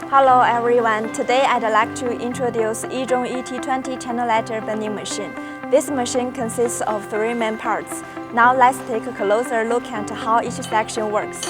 Hello everyone, today I'd like to introduce Ejon ET20 channel letter bending machine. This machine consists of 3 main parts. Now let's take a closer look at how each section works.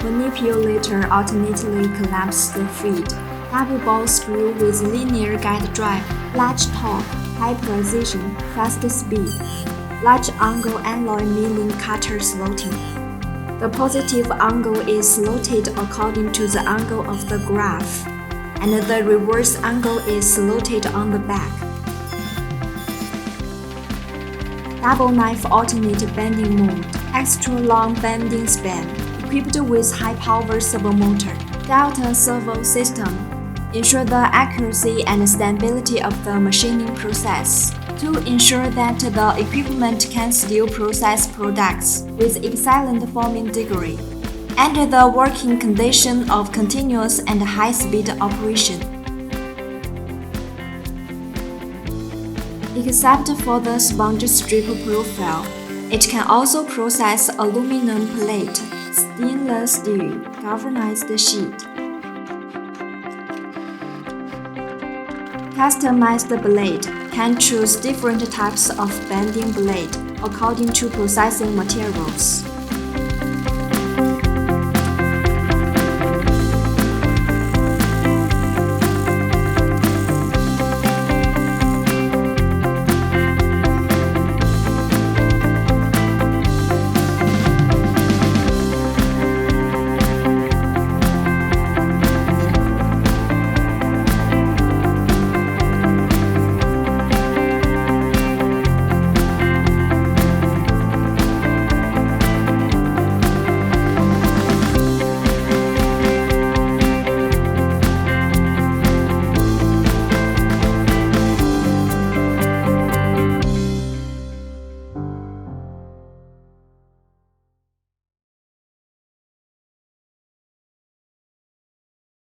Manipulator alternately collapses the feed. Double ball screw with linear guide drive, large torque, high precision, fast speed. Large angle alloy milling cutter slotting. The positive angle is slotted according to the angle of the graph, and the reverse angle is slotted on the back. Double knife alternate bending mode, extra long bending span, equipped with high-power servo motor. Delta servo system ensure the accuracy and stability of the machining process. To ensure that the equipment can still process products with excellent forming degree under the working condition of continuous and high-speed operation. Except for the sponge strip profile, it can also process aluminum plate, stainless steel, galvanized sheet. Customized blade can choose different types of bending blade according to processing materials.